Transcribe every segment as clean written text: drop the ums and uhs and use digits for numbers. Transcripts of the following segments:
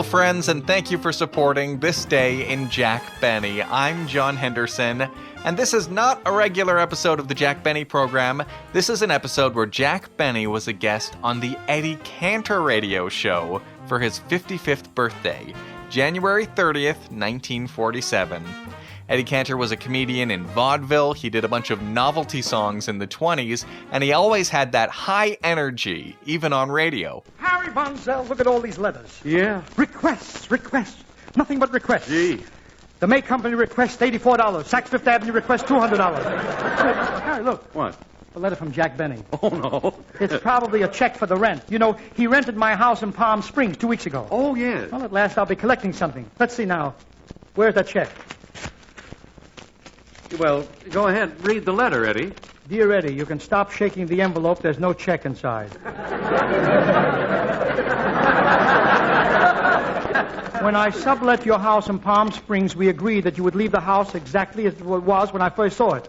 Hello, friends, and thank you for supporting This Day in Jack Benny. I'm John Henderson, and this is not a regular episode of the Jack Benny program. This is an episode where Jack Benny was a guest on the Eddie Cantor Radio Show for his 55th birthday, January 30th, 1947. Eddie Cantor was a comedian in vaudeville. He did a bunch of novelty songs in the 20s, and he always had that high energy, even on radio. Harry Bonzel, look at all these letters. Yeah? Requests. Nothing but requests. Gee. The May Company requests $84. Saks Fifth Avenue requests $200. Harry, look. What? A letter from Jack Benny. Oh, no. It's probably a check for the rent. You know, he rented my house in Palm Springs 2 weeks ago. Oh, yes. Well, at last I'll be collecting something. Let's see now. Where's that check? Well, go ahead. Read the letter, Eddie. Dear Eddie, you can stop shaking the envelope. There's no check inside. When I sublet your house in Palm Springs, we agreed that you would leave the house exactly as it was when I first saw it.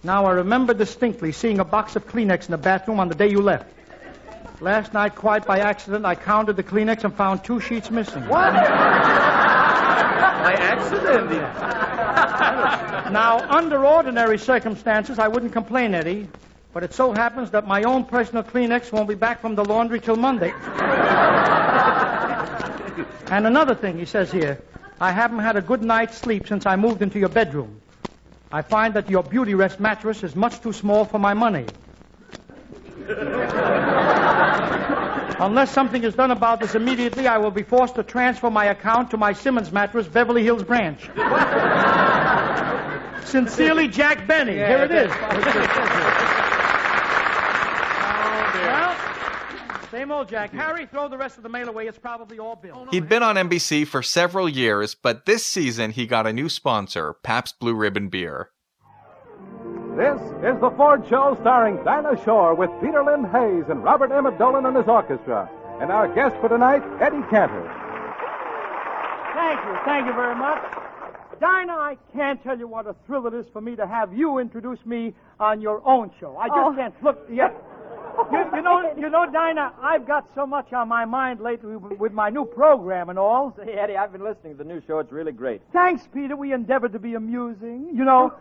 Now, I remember distinctly seeing a box of Kleenex in the bathroom on the day you left. Last night, quite by accident, I counted the Kleenex and found 2 sheets missing. What? By accident? Now, under ordinary circumstances, I wouldn't complain, Eddie. But it so happens that my own personal Kleenex won't be back from the laundry till Monday. And another thing, he says here, I haven't had a good night's sleep since I moved into your bedroom. I find that your Beauty Rest mattress is much too small for my money. Unless something is done about this immediately, I will be forced to transfer my account to my Simmons mattress, Beverly Hills branch. Sincerely, Jack Benny. Yeah, here it is. Well, same old Jack. Harry, throw the rest of the mail away. It's probably all Bill. He'd been on NBC for several years, but this season he got a new sponsor, Pabst Blue Ribbon Beer. This is The Ford Show starring Dinah Shore with Peter Lynn Hayes and Robert Emmett Dolan and his orchestra. And our guest for tonight, Eddie Cantor. Thank you very much. Dinah, I can't tell you what a thrill it is for me to have you introduce me on your own show. I just can't. Look, you know, Dinah, I've got so much on my mind lately with my new program and all. Say, Eddie, I've been listening to the new show. It's really great. Thanks, Peter. We endeavored to be amusing. You know,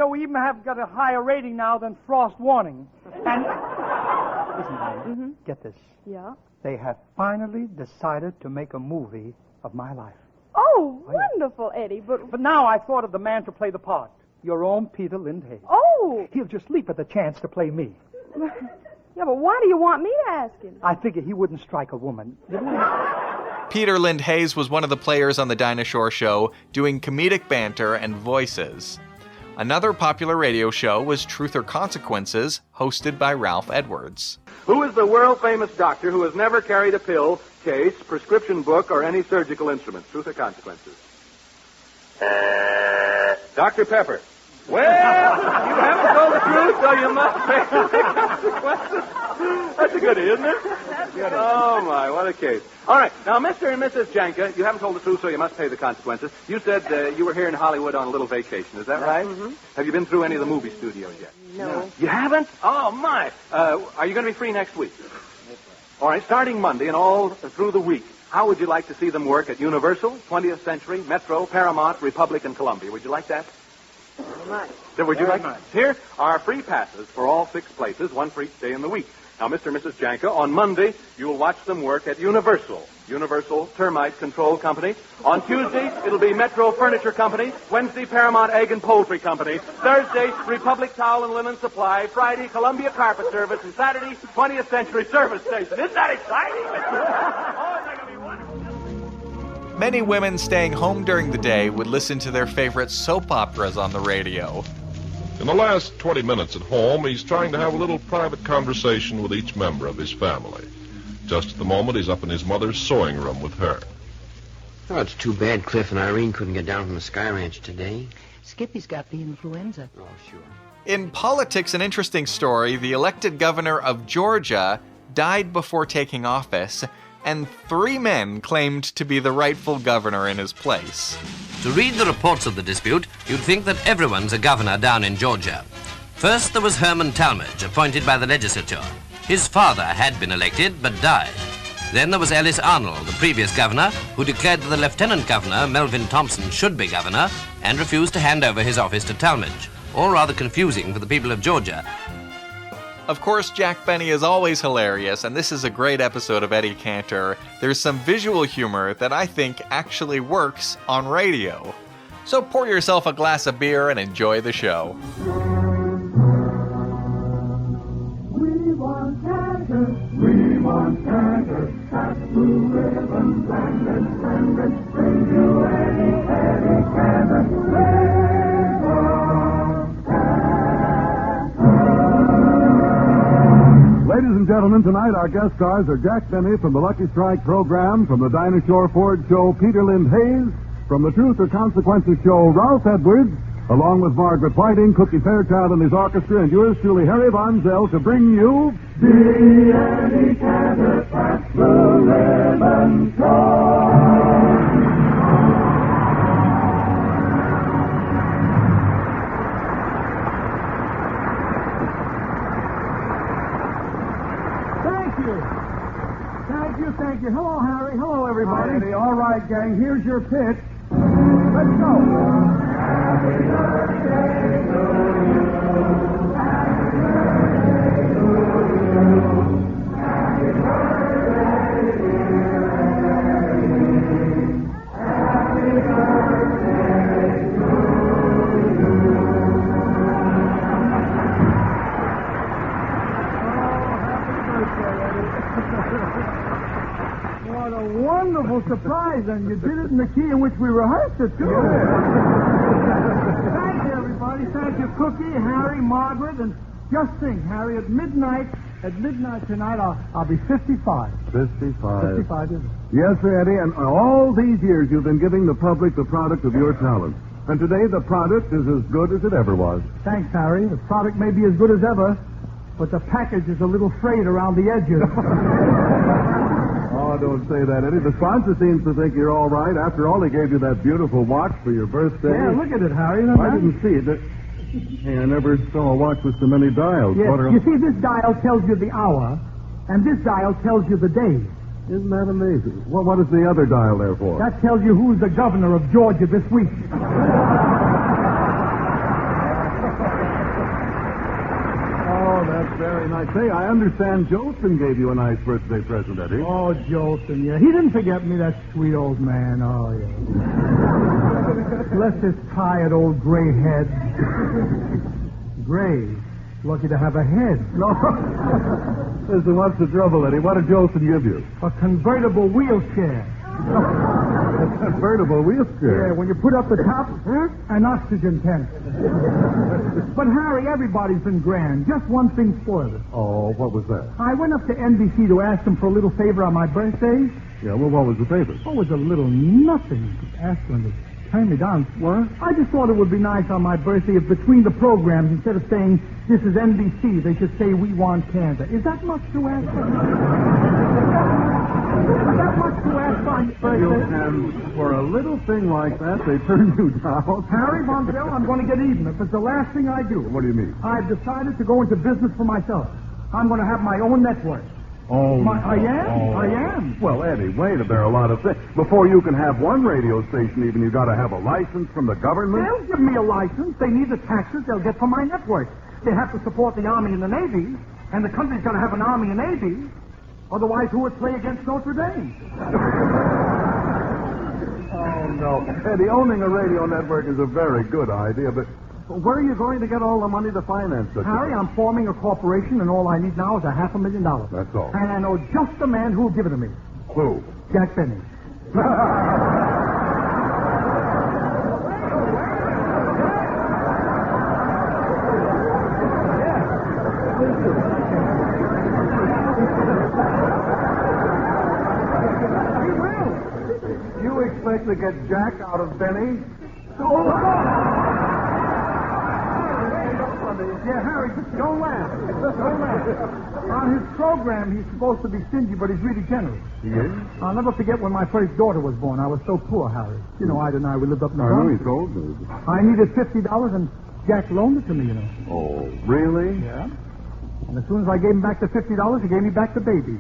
we even have got a higher rating now than Frost Warning. And listen, Dinah, get this. Yeah? They have finally decided to make a movie of my life. Oh, wonderful, Eddie, But now I thought of the man to play the part. Your own Peter Lynn Hayes. Oh! He'll just leap at the chance to play me. Yeah, but why do you want me to ask him? I figure he wouldn't strike a woman. Peter Lynn Hayes was one of the players on the Dinah Shore Show, doing comedic banter and voices. Another popular radio show was Truth or Consequences, hosted by Ralph Edwards. Who is the world-famous doctor who has never carried a pill, case, prescription book, or any surgical instrument? Truth or consequences? Dr. Pepper. Well, you haven't told the truth, so you must pay the consequences. That's a goodie, isn't it? Oh, my, what a case. All right, now, Mr. and Mrs. Janka, you haven't told the truth, so you must pay the consequences. You said you were here in Hollywood on a little vacation. Is that right? Mm-hmm. Have you been through any of the movie studios yet? No. You haven't? Oh, my. Are you going to be free next week? All right, starting Monday and all through the week, how would you like to see them work at Universal, 20th Century, Metro, Paramount, Republic, and Columbia? Would you like that? Very much. So would you like that? Here are free passes for all 6 places, one for each day in the week. Now, Mr. and Mrs. Janka, on Monday, you'll watch them work at Universal Termite Control Company. On Tuesday, it'll be Metro Furniture Company. Wednesday, Paramount Egg and Poultry Company. Thursday, Republic Towel and Linen Supply. Friday, Columbia Carpet Service. And Saturday, 20th Century Service Station. Isn't that exciting? Oh, it's going to be wonderful. Many women staying home during the day would listen to their favorite soap operas on the radio. In the last 20 minutes at home, he's trying to have a little private conversation with each member of his family. Just at the moment, he's up in his mother's sewing room with her. Oh, it's too bad Cliff and Irene couldn't get down from the Sky Ranch today. Skippy's got the influenza. Oh, sure. In politics, an interesting story, the elected governor of Georgia died before taking office, and 3 men claimed to be the rightful governor in his place. To read the reports of the dispute, you'd think that everyone's a governor down in Georgia. First, there was Herman Talmadge, appointed by the legislature. His father had been elected, but died. Then there was Ellis Arnold, the previous governor, who declared that the Lieutenant Governor, Melvin Thompson, should be governor and refused to hand over his office to Talmadge. All rather confusing for the people of Georgia. Of course, Jack Benny is always hilarious, and this is a great episode of Eddie Cantor. There's some visual humor that I think actually works on radio. So pour yourself a glass of beer and enjoy the show. We want Cantor, cut blue ribbons and bring you Eddie Cantor. Ladies and gentlemen, tonight our guest stars are Jack Benny from the Lucky Strike program, from the Dinah Shore Ford show, Peter Lind Hayes, from the Truth or Consequences show, Ralph Edwards, along with Margaret Whiting, Cookie Fairchild and his orchestra, and yours truly, Harry Von Zell, to bring you the Eddie Cantor Cut Blue Ribbon Show. Thank you. Hello, Harry. Hello, everybody. Hi, Eddie. All right, gang. Here's your pitch. Let's go. Happy birthday to you. Happy birthday to you. Happy birthday, dear Eddie. Happy birthday to What a wonderful surprise, and you did it in the key in which we rehearsed it, too. Thank you, everybody. Thank you, Cookie, Harry, Margaret, and just think, Harry, at midnight tonight, I'll be 55. 55. 55, isn't it? Yes, sir, Eddie, and all these years you've been giving the public the product of your talent. And today the product is as good as it ever was. Thanks, Harry. The product may be as good as ever, but the package is a little frayed around the edges. Oh, don't say that, Eddie. The sponsor seems to think you're all right. After all, he gave you that beautiful watch for your birthday. Yeah, look at it, Harry. I didn't see it. Hey, I never saw a watch with so many dials. Yes, you see, this dial tells you the hour, and this dial tells you the day. Isn't that amazing? Well, what is the other dial there for? That tells you who's the governor of Georgia this week. Oh, that's very nice. Say, I understand Jolson gave you a nice birthday present, Eddie. Oh, Jolson, yeah. He didn't forget me, that sweet old man. Oh, yeah. Bless his tired old gray head. Gray. Lucky to have a head. No. Listen, what's the trouble, Eddie? What did Jolson give you? A convertible wheelchair. A convertible wheelchair? Yeah, when you put up the top, an oxygen tent. But, Harry, everybody's been grand. Just one thing spoiled it. Oh, what was that? I went up to NBC to ask them for a little favor on my birthday. Yeah, well, what was the favor? Oh, it was a little nothing. Asked them to turn me down. What? I just thought it would be nice on my birthday if between the programs, instead of saying, this is NBC, they should say, we want Cantor. Is that much to ask for? Is that much to ask on your birthday? And for a little thing like that, they turn you down? Harry Von Zell, I'm going to get even if it's the last thing I do. What do you mean? I've decided to go into business for myself. I'm going to have my own network. Oh, I am. Well, Eddie, wait, there are a lot of things. Before you can have one radio station, even, you've got to have a license from the government. They'll give me a license. They need the taxes they'll get from my network. They have to support the Army and the Navy, and the country's got to have an Army and Navy. Otherwise, who would play against Notre Dame? Oh, no. Eddie, owning a radio network is a very good idea, but where are you going to get all the money to finance it? Harry, I'm forming a corporation, and all I need now is $500,000. That's all. And I know just the man who'll give it to me. Who? Jack Benny. You expect to get Jack out of Benny? Yeah, Harry, don't laugh. Don't laugh. On his program, he's supposed to be stingy, but he's really generous. He is? I'll never forget when my first daughter was born. I was so poor, Harry. You know, Ida and I, we lived up in the I know Bronx. he told me. I needed $50, and Jack loaned it to me, you know. Oh, really? Yeah. And as soon as I gave him back the $50, he gave me back the baby.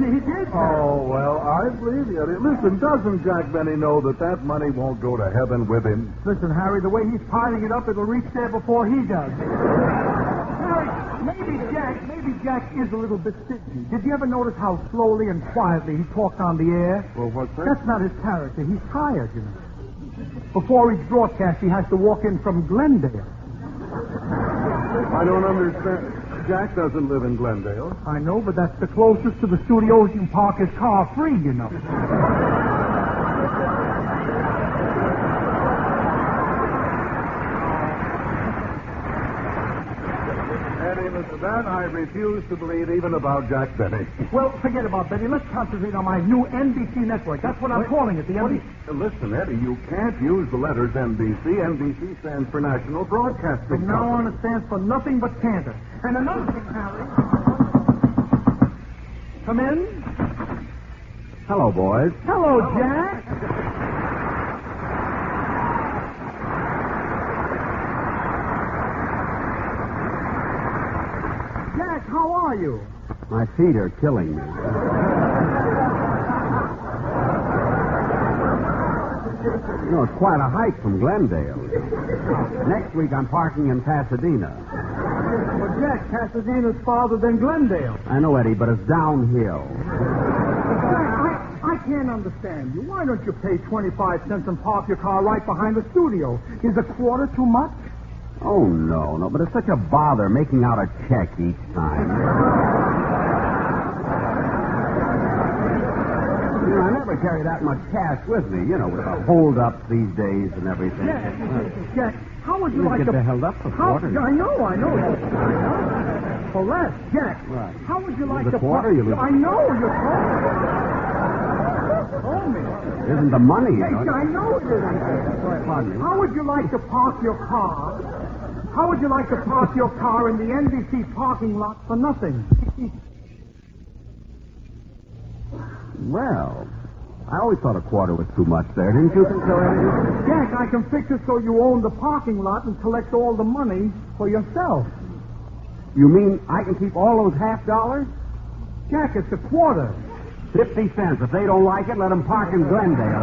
He did. Oh, well, I believe you. Listen, doesn't Jack Benny know that money won't go to heaven with him? Listen, Harry, the way he's piling it up, it'll reach there before he does. Harry, maybe Jack is a little bit stingy. Did you ever notice how slowly and quietly he talked on the air? Well, what's that? That's not his character. He's tired, you know. Before each broadcast, he has to walk in from Glendale. I don't understand. Jack doesn't live in Glendale. I know, but that's the closest to the studios you can park his car free, you know. Eddie, listen, that I refuse to believe even about Jack Benny. Well, forget about Betty. Let's concentrate on my new NBC network. That's what I'm calling it, the NBC. Listen, Eddie, you can't use the letters NBC. NBC stands for National Broadcasting From now on, Company. it stands for nothing but Cantor. And another thing, Harry. Come in. Hello, boys. Hello, Jack. Jack, how are you? My feet are killing me. You know, it's quite a hike from Glendale. Next week, I'm parking in Pasadena. Well, Jack, Pasadena's farther than Glendale. I know, Eddie, but it's downhill. Jack, I can't understand you. Why don't you pay 25 cents and park your car right behind the studio? Is a quarter too much? Oh, no, but it's such a bother making out a check each time. You know, I never carry that much cash with me, you know, with the hold-ups these days and everything. Jack, how would you You like get to... held up for quarter. I know. For less, Jack. Right. How would you like lose to... a quarter, you lose... I know, you're told me. Isn't the money, you know. I know it isn't. Pardon me. How would you like to park your car? How would you like to park your car in the NBC parking lot for nothing? Well, I always thought a quarter was too much there. Didn't you think so, Eddie? Jack, I can fix it so you own the parking lot and collect all the money for yourself. You mean I can keep all those half dollars? Jack, it's a quarter. 50 cents. If they don't like it, let them park in Glendale.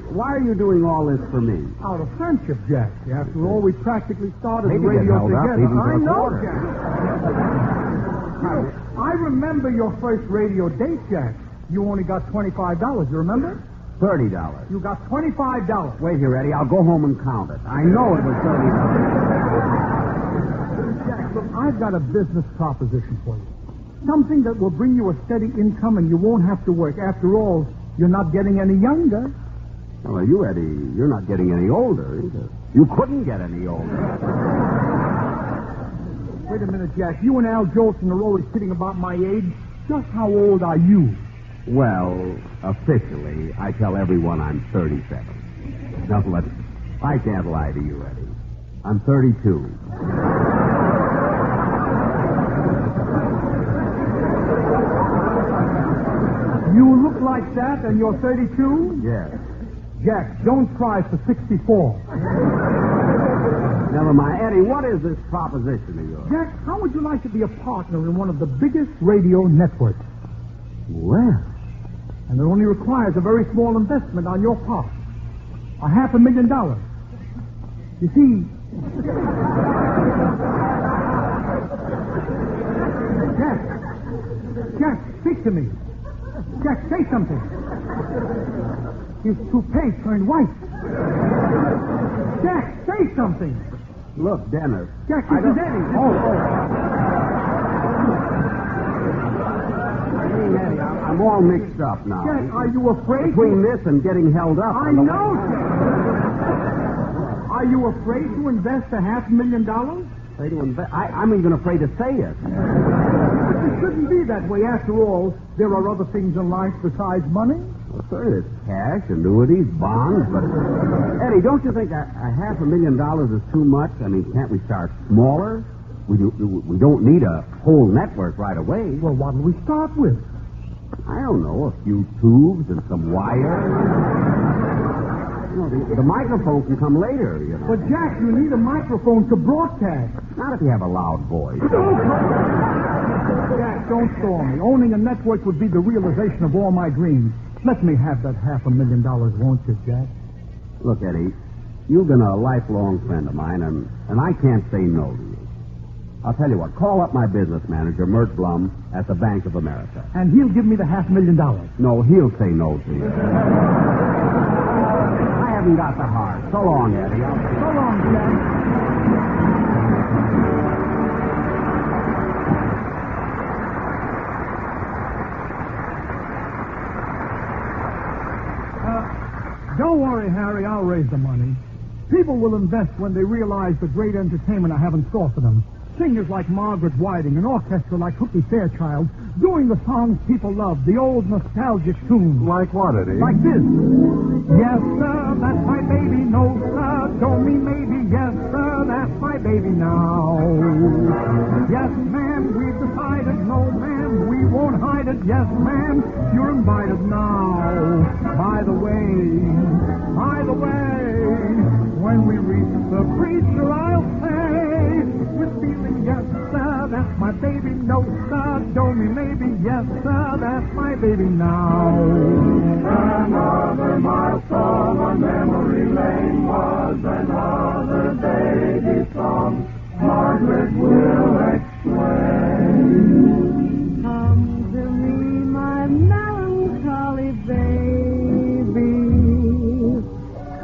Why are you doing all this for me? Out of friendship, Jack. After all, we practically started Maybe the radio get held up together. even for I a know, quarter. Jack. You know, I remember your first radio date, Jack. You only got $25, you remember? $30. You got $25. Wait here, Eddie. I'll go home and count it. I know it was $30. Jack, look, I've got a business proposition for you. Something that will bring you a steady income and you won't have to work. After all, you're not getting any younger. Well, you, Eddie, you're not getting any older either. You couldn't get any older. Wait a minute, Jack. You and Al Jolson are always kidding about my age. Just how old are you? Well, officially, I tell everyone I'm 37. Now, I can't lie to you, Eddie. I'm 32. You look like that and you're 32? Yes. Jack, don't try for 64. Never mind. Eddie, what is this proposition of yours? Jack, how would you like to be a partner in one of the biggest radio networks? Well. And it only requires a very small investment on your part. $500,000. You see... Jack, speak to me. Jack, say something. His toupee turned white. Jack, say something. Look, Dennis. Jack, this is Eddie. Eddie, I'm all mixed up now. Jack, are you afraid? Between this and getting held up. I know, Jack. Are you afraid to invest $500,000? Afraid to invest? I'm even afraid to say it. But it shouldn't be that way. After all, there are other things in life besides money. Well, sir, there's cash, annuities, bonds, but... Eddie, don't you think $500,000 is too much? I mean, can't we start smaller? We don't need a whole network right away. Well, what do we start with? I don't know, a few tubes and some wire. The microphone can come later, you know. But, Jack, you need a microphone to broadcast. Not if you have a loud voice. Jack, don't storm me. Owning a network would be the realization of all my dreams. Let me have that $500,000, won't you, Jack? Look, Eddie, you've been a lifelong friend of mine, and I can't say no to you. I'll tell you what, call up my business manager, Mert Blum, at the Bank of America. And he'll give me the $500,000. No, he'll say no to you. I haven't got the heart. So long, Eddie. So long, Jack. Don't worry, Harry. I'll raise the money. People will invest when they realize the great entertainment I have in store for them. Singers like Margaret Whiting, an orchestra like Hooky Fairchild, doing the songs people love, the old nostalgic tunes. Like what, Eddie? Like this. Yes, sir, that's my baby. No, sir, don't mean maybe. Yes, sir, that's my baby now. Yes, ma'am, we've decided. No, ma'am, we won't hide it. Yes, ma'am, you're invited now. By the way, when we reach the preacher, I'll say, with feeling, yes, sir, that's my baby. No, sir, don't mean maybe. Yes, sir, that's my baby now. Another milestone on memory lane was another baby song. Margaret will explain. Come to me, my melancholy baby.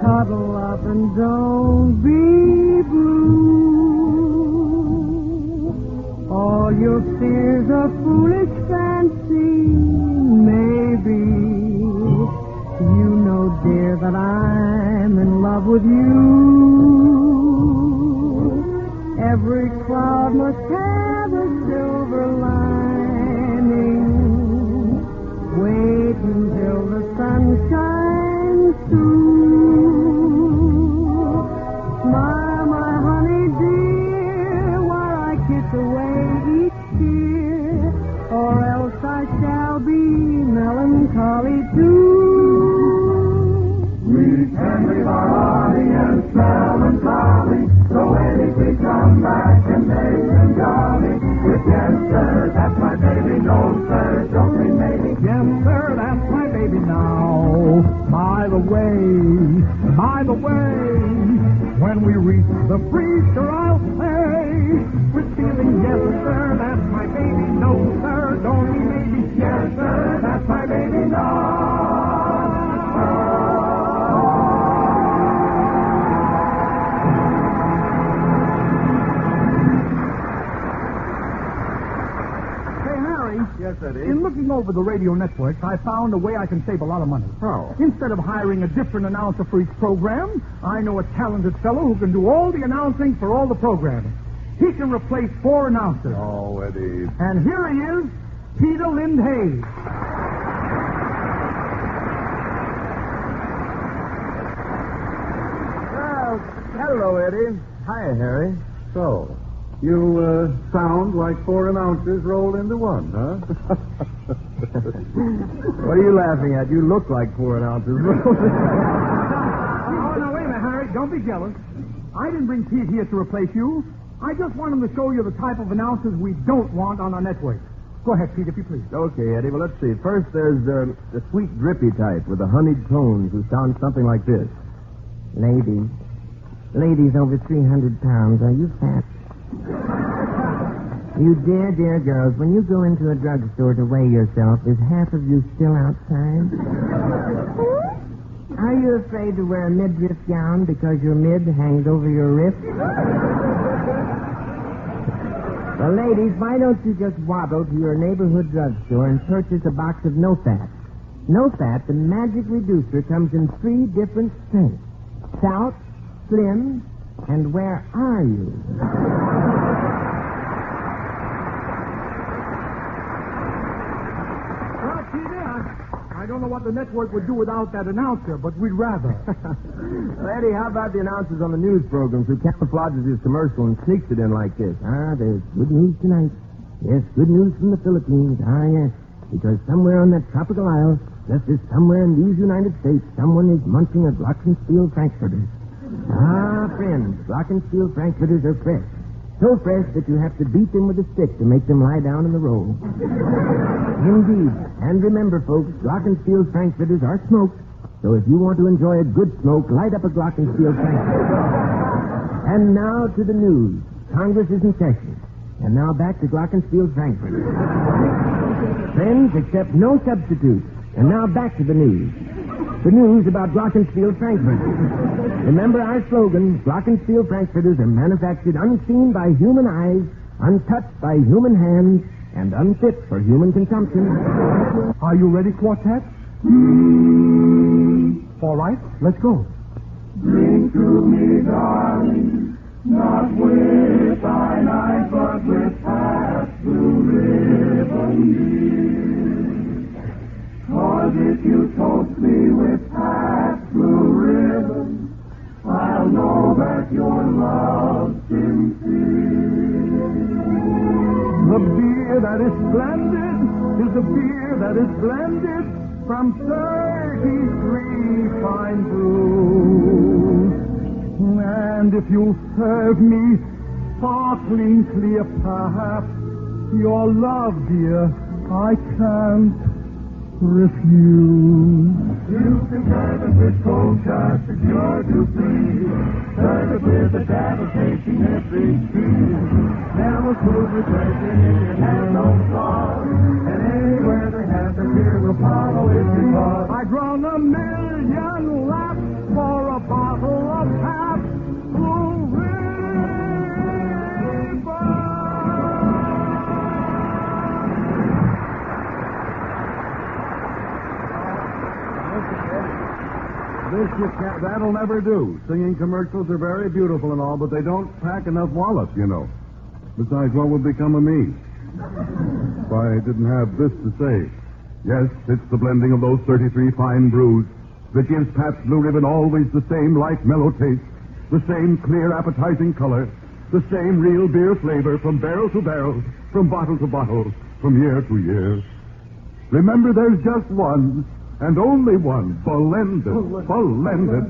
Cuddle up and don't be blue. All your fears are foolish fancy, maybe. You know, dear, that I'm in love with you. Every cloud must have a silver lining. Wait until the sun shines through. Smile, my honey dear, while I kiss away each tear, or else I shall be melancholy too. We can leave our audience melancholy, so Eddie, we come back and make them jolly. With yes, sir, that's my baby. No, sir, don't mean maybe. Yes, sir, that's my baby now. By the way, when we reach the preacher, I'll say, with feeling, yes, sir, that's my baby. No, sir, don't mean maybe. Yes, sir, that's my baby now. Yes, Eddie. In looking over the radio networks, I found a way I can save a lot of money. Oh. Instead of hiring a different announcer for each program, I know a talented fellow who can do all the announcing for all the programs. He can replace 4 announcers. Oh, Eddie. And here he is, Peter Lind Hayes. Well, hello, Eddie. Hiya, Harry. So, you sound like 4 announcers rolled into one, huh? What are you laughing at? You look like 4 announcers. Oh, now, wait a minute, Harry. Don't be jealous. I didn't bring Pete here to replace you. I just want him to show you the type of announcers we don't want on our network. Go ahead, Pete, if you please. Okay, Eddie. Well, let's see. First, there's the sweet, drippy type with the honeyed tones who sound something like this. Ladies over 300 pounds, are you fat? You dear girls, when you go into a drugstore to weigh yourself, is half of you still outside? Are you afraid to wear a midriff gown because your mid hangs over your wrist? Well, ladies, why don't you just waddle to your neighborhood drugstore and purchase a box of No Fat? No Fat, the magic reducer, comes in 3 different strengths. Stout, slim, and where are you? Well, Peter, I don't know what the network would do without that announcer, but we'd rather. Well, Eddie, how about the announcers on the news programs who camouflages his commercial and sneaks it in like this? There's good news tonight. Yes, good news from the Philippines. Yes. Because somewhere on that tropical isle, just as somewhere in these United States, someone is munching a Glockenspiel Frankfurter. Ah, friends, Glockenspiel Frankfurters are fresh. So fresh that you have to beat them with a stick to make them lie down in the roll. Indeed. And remember, folks, Glockenspiel Frankfurters are smoked. So if you want to enjoy a good smoke, light up a Glockenspiel Frankfurter. And now to the news. Congress is in session. And now back to Glockenspiel Frankfurters. Friends, accept no substitutes. And now back to the news. The news about Glockenspiel Frankfurters. Remember our slogan, Glockenspiel Frankfurters are manufactured unseen by human eyes, untouched by human hands, and unfit for human consumption. Are you ready, Quartet? All right, let's go. Drink to me, darling, not with thine eyes, but with past blue ribbon beer. 'Cause if you toast me with past blue ribbon, I'll know that your love's sincere. The beer that is blended is a beer that is blended from 33 fine brews. And if you'll serve me sparkling clear, perhaps your love, dear, I can't refuse. You can serve it with cold shots if you're too free. Serve it with a dab of tasting every tea. Never food refreshing if it has no sauce. And anywhere they have the beer will follow it because I'd run a million laps for a bottle of Pabst Blue Ribbon. That'll never do. Singing commercials are very beautiful and all, but they don't pack enough wallops, you know. Besides, what would become of me if I didn't have this to say? Yes, it's the blending of those 33 fine brews that gives Pabst Blue Ribbon always the same light, mellow taste, the same clear, appetizing color, the same real beer flavor from barrel to barrel, from bottle to bottle, from year to year. Remember, there's just one, and only one, blended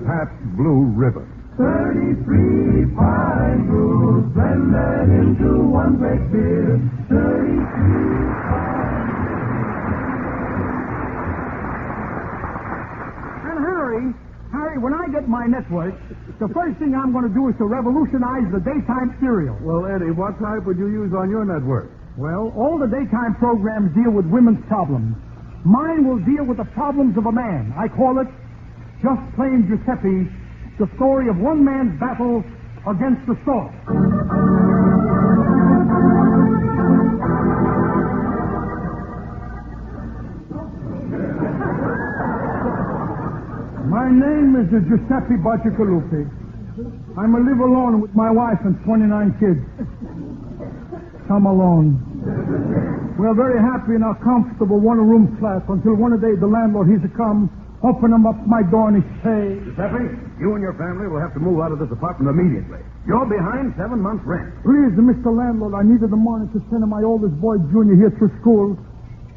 Pabst Blue Ribbon. 33 fine brews blended into one great beer. 33 And Harry, when I get my network, the first thing I'm going to do is to revolutionize the daytime serial. Well, Eddie, what type would you use on your network? Well, all the daytime programs deal with women's problems. Mine will deal with the problems of a man. I call it Just Plain Giuseppe, the story of one man's battle against the storm. My name is Giuseppe Bacigalupi. I'm a live alone with my wife and 29 kids. Come alone. We're very happy in our comfortable one-room flat until one day the landlord, he's to come, open him up my door and he say, Giuseppe, you and your family will have to move out of this apartment immediately. You're behind 7 months' rent. Please, Mr. Landlord, I needed the money to send my oldest boy, Junior, here through school.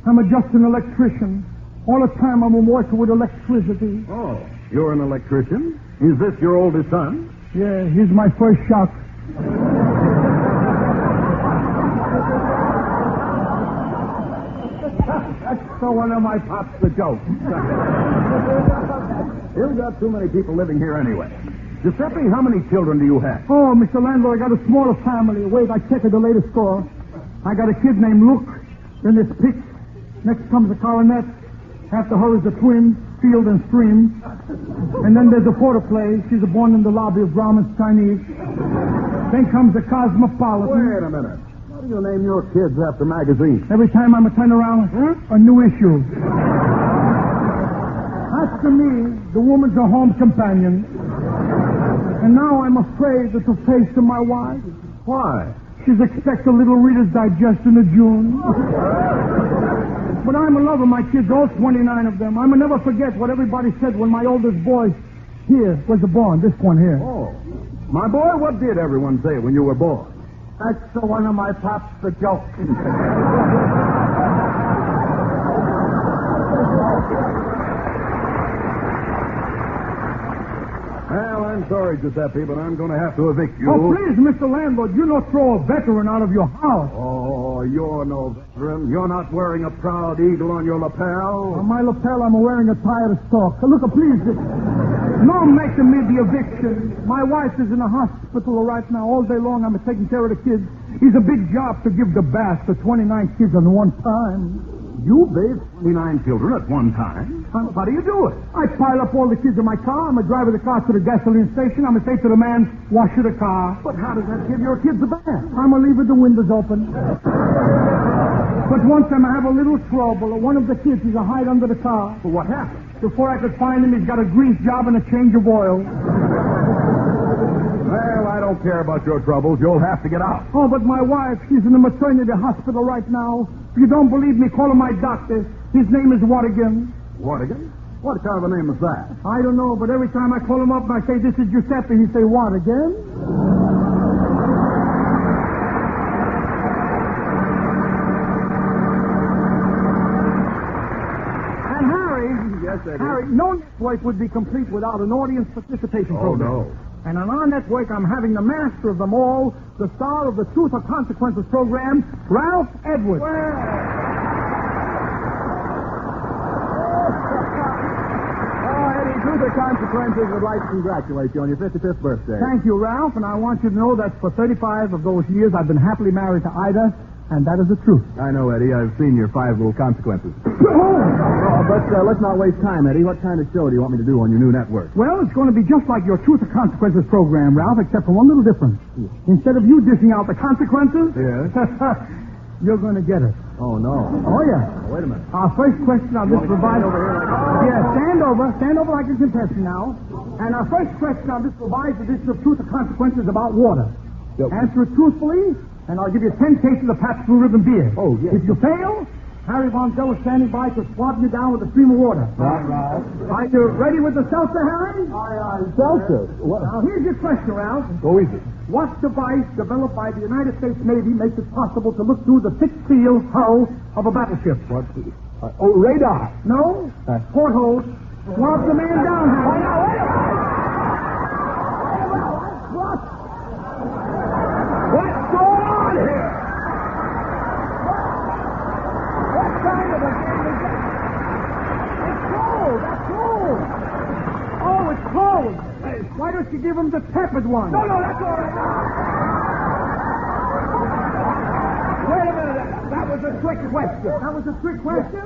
I'm just an electrician. All the time I'm working with electricity. Oh, you're an electrician? Is this your oldest son? Yeah, he's my first shot. That's so one of my pops the joke. You've got too many people living here anyway. Giuseppe, how many children do you have? Oh, Mr. Landlord, I got a smaller family. Wait, I checked at the latest score. I got a kid named Luke. Then there's Pick. Next comes the coronet. After her is the twins, Field and Stream. And then there's a photoplay. She's born in the lobby of Grauman's Chinese. Then comes the Cosmopolitan. Wait a minute. How do you name your kids after magazines? Every time I'm a turn around, a new issue. As to me, the woman's a home companion. And now I'm afraid to face to my wife. Why? She's expecting a little Reader's Digest in June. But I'm in love with my kids, all 29 of them. I'm going to never forget what everybody said when my oldest boy here was born, this one here. Oh. My boy, what did everyone say when you were born? That's one of my pops, the joke. Well, I'm sorry, Giuseppe, but I'm going to have to evict you. Oh, please, Mr. Landlord, you not throw a veteran out of your house. Oh, you're no veteran. You're not wearing a proud eagle on your lapel. On my lapel, I'm wearing a tie of stock. Look, please, no making me the eviction. My wife is in the hospital right now. All day long, I'm taking care of the kids. It's a big job to give the bath to 29 kids at one time. You bathe 29 children at one time? How do you do it? I pile up all the kids in my car. I'm going to drive the car to the gasoline station. I'm going to say to the man, wash the car. But how does that give your kids a bath? I'm going to leave the windows open. But one time I have a little trouble. One of the kids is a hide under the car. Well, what happened? Before I could find him, he's got a grease job and a change of oil. Well, I don't care about your troubles. You'll have to get out. Oh, but my wife, she's in the maternity hospital right now. If you don't believe me, call him my doctor. His name is Wadigan. Wadigan? What kind of a name is that? I don't know, but every time I call him up and I say, this is Giuseppe, he say, Wadigan? And Harry... Yes, Eddie? Harry, no network would be complete without an audience participation program. Oh, no. And on our network, I'm having the master of them all, the star of the Truth or Consequences program, Ralph Edwards. Truth or Consequences would like to congratulate you on your 55th birthday. Thank you, Ralph, and I want you to know that for 35 of those years, I've been happily married to Ida, and that is the truth. I know, Eddie. I've seen your 5 little consequences. But let's not waste time, Eddie. What kind of show do you want me to do on your new network? Well, it's going to be just like your Truth or Consequences program, Ralph, except for one little difference. Instead of you dishing out the consequences, yes, you're going to get it. Oh, no. Oh, yeah. Wait a minute. Our first question I'll just provide... Stand over here like that. Yeah, stand over like a contestant now. And our first question I'll just provide the edition of Truth or Consequences about water. Yep. Answer it truthfully, and I'll give you 10 cases of Pabst Blue Ribbon beer. Oh, yes. If you fail, Harry Von Zell is standing by to swab you down with a stream of water. Right. Are you ready with the seltzer, Harry? Seltzer? What? Now, here's your question, Ralph. Go easy. What device developed by the United States Navy makes it possible to look through the thick-seal hull of a battleship? What? Radar. No. Portholes. Swab the man down, Harry. What's going on here? What kind of a game is that? It's cold. That's cold. Oh, it's cold. Why don't you give him the tepid one? No, that's all right. Wait a minute. That was a trick question. That was a trick question?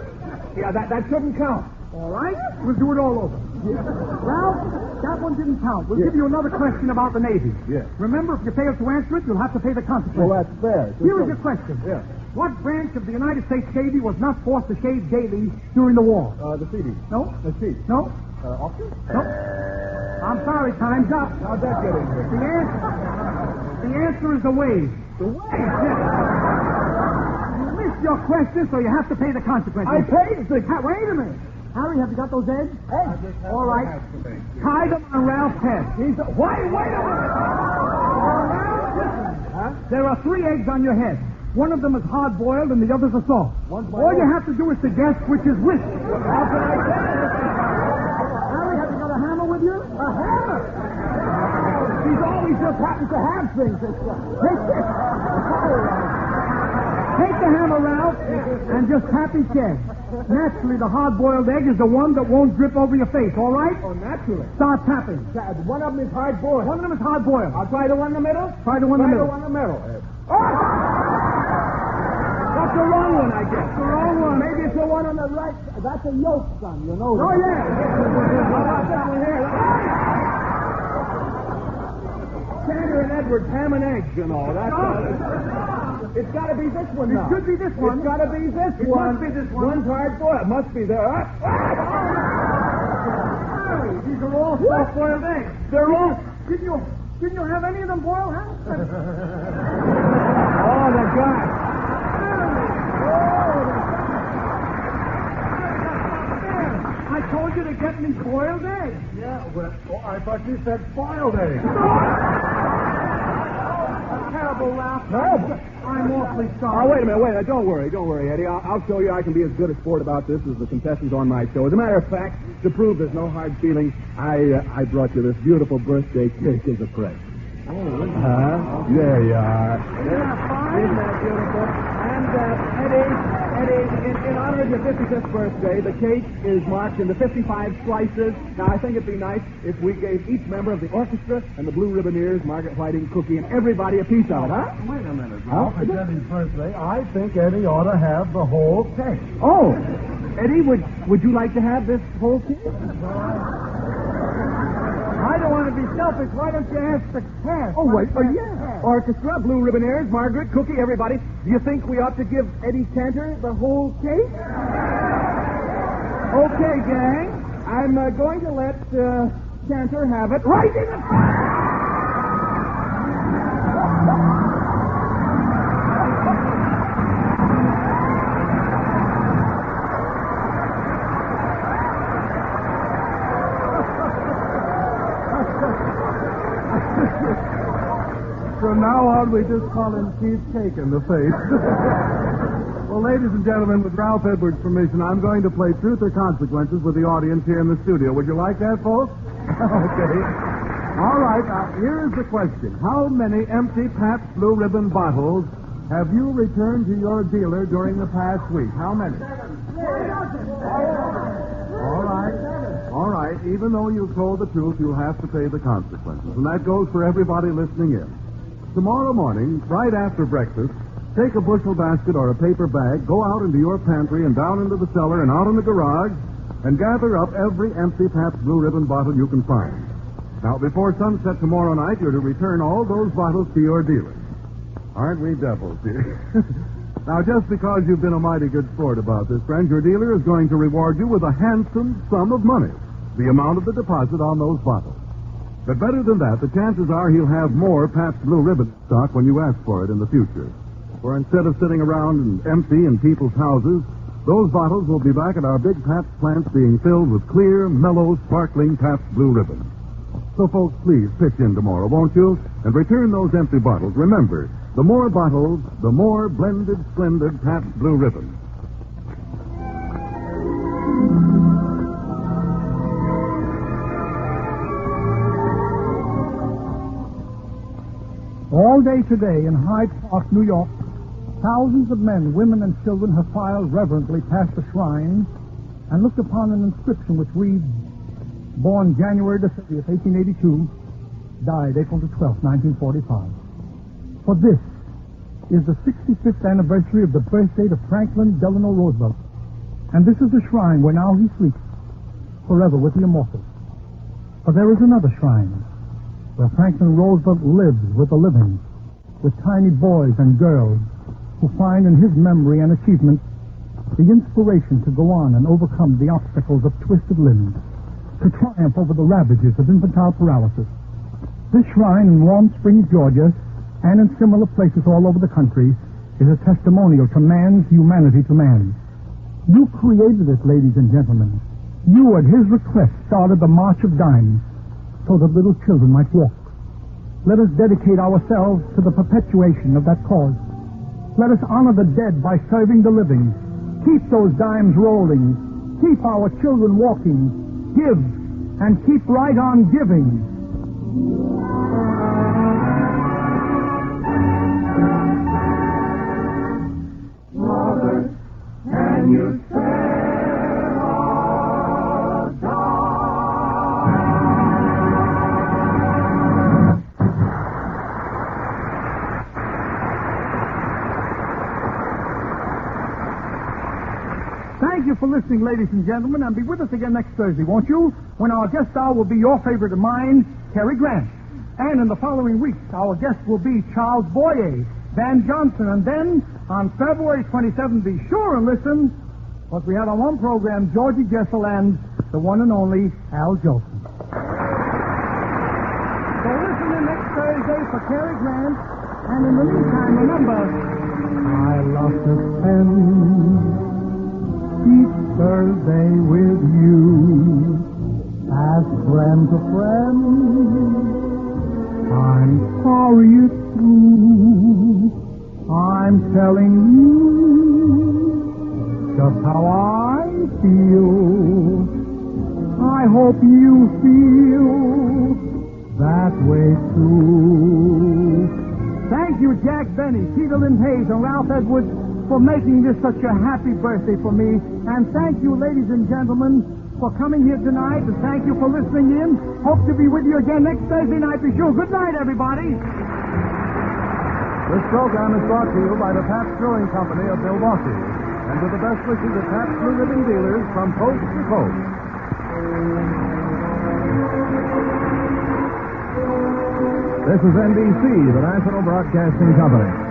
Yeah, that shouldn't count. All right. We'll do it all over. Yeah. Ralph, that one didn't count. We'll give you another question about the Navy. Yeah. Remember, if you fail to answer it, you'll have to pay the consequences. Well, that's fair. Here is your question. Yeah. What branch of the United States Navy was not forced to shave daily during the war? The Seabees. No? The Chief. No? Officer? No. I'm sorry, time's up. How'd that get in here? The answer is the wave. The way? You missed your question, so you have to pay the consequences. I paid the... Wait a minute. Harry, have you got those eggs? All right. Tie them on Ralph's head. Wait a minute. Huh? There are 3 eggs on your head. One of them is hard-boiled and the others are soft. All you have to do is to guess which is which. How can I guess? Harry, have you got a hammer with you? A hammer? He's always just happened to have things. Take the hammer, Ralph, and just tap each egg. Naturally, the hard-boiled egg is the one that won't drip over your face, all right? Oh, naturally. Start tapping. One of them is hard-boiled. One of them is hard-boiled. I'll try the one in the middle. Try the one in the middle. That's the wrong one, I guess. The wrong one. Maybe it's the one on the right. That's a yolk, son. You know that. Oh, yeah. How about that one here? Cantor and Edwards, ham and eggs, you know. That's it's got to be this one now. It should be this one. It's got to be this it one. Must be this one. One's hard-boiled. It must be there. Harry, these are all soft-boiled eggs. They're all... Didn't you have any of them boiled, huh? Oh, the guy. I told you to get me boiled eggs. Yeah, well, I thought you said boiled eggs. Terrible, Ralph. No, I'm awfully sorry. Oh, wait a minute, wait. Don't worry, Eddie. I'll show you I can be as good a sport about this as the contestants on my show. As a matter of fact, to prove there's no hard feelings, I brought you this beautiful birthday cake as a present. There you are. Isn't that beautiful? And, Eddie, in honor of your 55th birthday, the cake is marked into 55 slices. Now, I think it'd be nice if we gave each member of the orchestra and the Blue Ribboneers, Margaret Whiting, Cookie, and everybody a piece of it, huh? Wait a minute, Ralph. It's Eddie's birthday. I think Eddie ought to have the whole cake. Oh, Eddie, would you like to have this whole cake? I don't want to be selfish. Why don't you ask the cast? Oh, wait. Oh, yeah. Orchestra, Blue Ribboneers, Margaret, Cookie, everybody. Do you think we ought to give Eddie Cantor the whole cake? Okay, gang. I'm going to let Cantor have it right in the front. From now on, we just call him Cheesecake in the face. Well, ladies and gentlemen, with Ralph Edwards' permission, I'm going to play Truth or Consequences with the audience here in the studio. Would you like that, folks? Okay. All right, now, here's the question. How many empty Pabst Blue Ribbon bottles have you returned to your dealer during the past week? How many? All right. Even though you've told the truth, you'll have to pay the consequences. And that goes for everybody listening in. Tomorrow morning, right after breakfast, take a bushel basket or a paper bag, go out into your pantry and down into the cellar and out in the garage, and gather up every empty Pabst Blue Ribbon bottle you can find. Now, before sunset tomorrow night, you're to return all those bottles to your dealer. Aren't we devils, dear? Now, just because you've been a mighty good sport about this, friend, your dealer is going to reward you with a handsome sum of money, the amount of the deposit on those bottles. But better than that, the chances are he'll have more Pabst Blue Ribbon stock when you ask for it in the future. For instead of sitting around and empty in people's houses, those bottles will be back at our big Pabst plants being filled with clear, mellow, sparkling Pabst Blue Ribbon. So, folks, please pitch in tomorrow, won't you? And return those empty bottles. Remember, the more bottles, the more blended, splendid Pabst Blue Ribbon. All day today in Hyde Park, New York, thousands of men, women, and children have filed reverently past the shrine and looked upon an inscription which reads, born January the 30th, 1882, died April the 12th, 1945. For this is the 65th anniversary of the birth date of Franklin Delano Roosevelt. And this is the shrine where now he sleeps forever with the immortals. But there is another shrine where Franklin Roosevelt lives with the living, with tiny boys and girls who find in his memory and achievements the inspiration to go on and overcome the obstacles of twisted limbs, to triumph over the ravages of infantile paralysis. This shrine in Warm Springs, Georgia, and in similar places all over the country, is a testimonial to man's humanity to man. You created it, ladies and gentlemen. You, at his request, started the March of Dimes, so that little children might walk. Let us dedicate ourselves to the perpetuation of that cause. Let us honor the dead by serving the living. Keep those dimes rolling. Keep our children walking. Give, and keep right on giving. Mother, can you spare a dime? Thank you for listening, ladies and gentlemen, and be with us again next Thursday, won't you? When our guest star will be your favorite and mine, Cary Grant. And in the following weeks, our guest will be Charles Boyer, Van Johnson, and then on February 27th, be sure and listen, what we had on one program, Georgie Jessel and the one and only Al Jolson. So listen in next Thursday for Cary Grant, and in the meantime, remember, I love to spend each Thursday with you, as friend to friend. I'm sorry it's through. I'm telling you just how I feel. I hope you feel that way too. Thank you, Jack Benny, Peter Lynn Hayes, and Ralph Edwards for making this such a happy birthday for me. And thank you, ladies and gentlemen, for coming here tonight, and thank you for listening in. Hope to be with you again next Thursday night for sure. Good night, everybody. This program is brought to you by the Pabst Brewing Company of Milwaukee, and with the best wishes of Pabst Blue Ribbon dealers from coast to coast. This is NBC, the National Broadcasting Company.